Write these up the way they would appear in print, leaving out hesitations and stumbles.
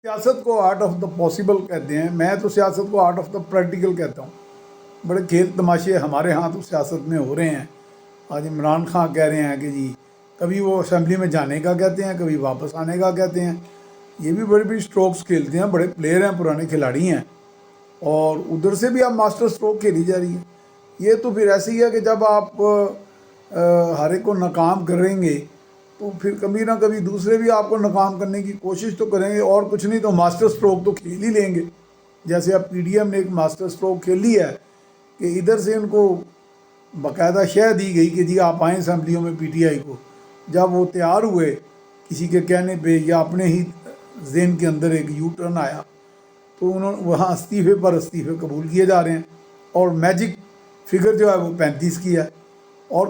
سیاست کو art of the possible کہتے ہیں، میں تو سیاست کو آرٹ آف دا پریکٹیکل کہتا ہوں۔ بڑے کھیل تماشے ہمارے ہاں تو سیاست میں ہو رہے ہیں۔ آج عمران خان کہہ رہے ہیں کہ جی کبھی وہ اسمبلی میں جانے کا کہتے ہیں، کبھی واپس آنے کا کہتے ہیں۔ یہ بھی بڑی بڑی سٹروکس کھیلتے ہیں، بڑے پلیئر ہیں، پرانے کھلاڑی ہیں، اور ادھر سے بھی اب ماسٹر سٹروک کھیلی جا رہی ہے۔ یہ تو پھر ایسے ہی ہے کہ جب آپ ہر ایک کو ناکام کریں گے تو پھر کبھی نہ کبھی دوسرے بھی آپ کو ناکام کرنے کی کوشش تو کریں گے، اور کچھ نہیں تو ماسٹر سٹروک تو کھیل ہی لیں گے۔ جیسے اب پی ڈی ایم نے ایک ماسٹر سٹروک کھیلی ہے کہ ادھر سے ان کو باقاعدہ شہ دی گئی کہ جی آپ آئیں اسمبلیوں میں پی ٹی آئی کو۔ جب وہ تیار ہوئے کسی کے کہنے پہ یا اپنے ہی ذہن کے اندر ایک یو ٹرن آیا تو انہوں وہاں استعفے پر استعفے قبول کیے جا رہے ہیں، اور میجک فگر جو ہے وہ 35 کی ہے۔ اور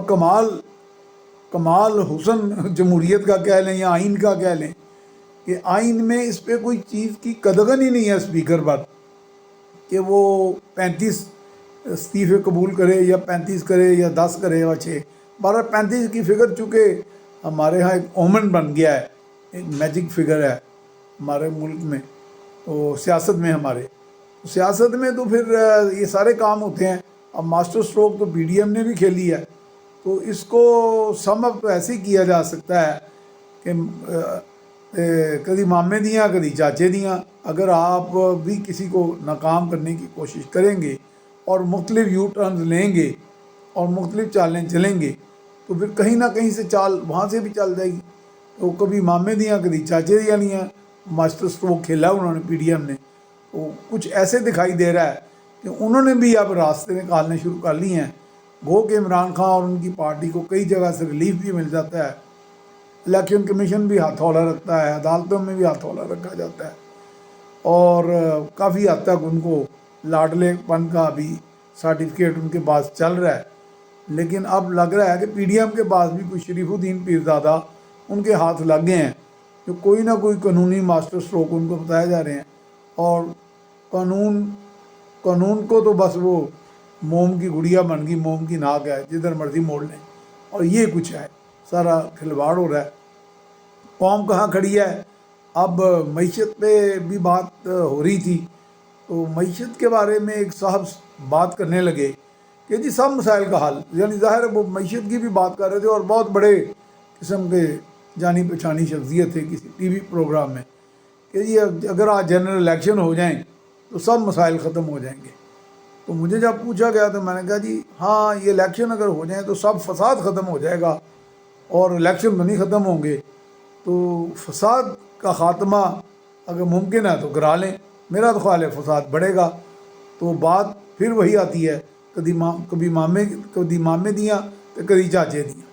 کمال حسن جمہوریت کا کہہ لیں یا آئین کا کہہ لیں کہ آئین میں اس پہ کوئی چیز کی قدغن ہی نہیں ہے اسپیکر پر کہ وہ 35 استعفے قبول کرے یا 35 کرے یا 10 کرے یا 6۔ 35 کی فگر چونکہ ہمارے ہاں ایک اومن بن گیا ہے، ایک میجک فگر ہے ہمارے ملک میں، تو سیاست میں سیاست میں تو پھر یہ سارے کام ہوتے ہیں۔ اب ماسٹر سٹروک تو پی ڈی ایم نے بھی کھیلی ہے، تو اس کو سم اپ تو ایسے ہی کیا جا سکتا ہے کہ کدی مامے دیاں کدی چاچے دیاں۔ اگر آپ بھی کسی کو ناکام کرنے کی کوشش کریں گے اور مختلف یو ٹرنز لیں گے اور مختلف چالیں چلیں گے تو پھر کہیں نہ کہیں سے چال وہاں سے بھی چل جائے گی۔ تو کبھی مامے دیاں کبھی چاچے دیاں نہیں ہیں، ماسٹر سٹروک کھیلا انہوں نے پی ڈی ایم نے۔ تو کچھ ایسے دکھائی دے رہا ہے کہ انہوں نے بھی اب راستے نکالنے شروع کر لی ہیں۔ گو کہ عمران خان اور ان کی پارٹی کو کئی جگہ سے ریلیف بھی مل جاتا ہے، الیکشن کمیشن بھی ہاتھ ہولا رکھتا ہے، عدالتوں میں بھی ہاتھ ہولا رکھا جاتا ہے، اور کافی حد تک ان کو لاڈلے پن کا بھی سرٹیفکیٹ ان کے پاس چل رہا ہے۔ لیکن اب لگ رہا ہے کہ پی ڈی ایم کے پاس بھی کوئی شریف الدین پیرزادہ ان کے ہاتھ لگ گئے ہیں، جو کوئی نہ کوئی قانونی ماسٹر سٹروک ان کو بتائے جا رہے ہیں، اور قانون کو تو بس وہ موم کی گڑیا بن گئی، موم کی ناک ہے، جدھر مرضی موڑ لیں، اور یہ کچھ ہے، سارا کھلواڑ ہو رہا ہے۔ قوم کہاں کھڑی ہے؟ اب معیشت پہ بھی بات ہو رہی تھی، تو معیشت کے بارے میں ایک صاحب بات کرنے لگے کہ جی سب مسائل کا حل، یعنی ظاہر ہے وہ معیشت کی بھی بات کر رہے تھے، اور بہت بڑے قسم کے جانی پہچانی شخصیت تھے کسی ٹی وی پروگرام میں، کہ جی اگر آج جنرل الیکشن ہو جائیں تو سب مسائل ختم ہو جائیں گے۔ تو مجھے جب پوچھا گیا تو میں نے کہا جی ہاں، یہ الیکشن اگر ہو جائیں تو سب فساد ختم ہو جائے گا، اور الیکشن تو نہیں ختم ہوں گے، تو فساد کا خاتمہ اگر ممکن ہے تو کرا لیں۔ میرا تو خیال ہے فساد بڑھے گا۔ تو بات پھر وہی آتی ہے، کبھی مامے دیاں تو کبھی چاچے دیاں۔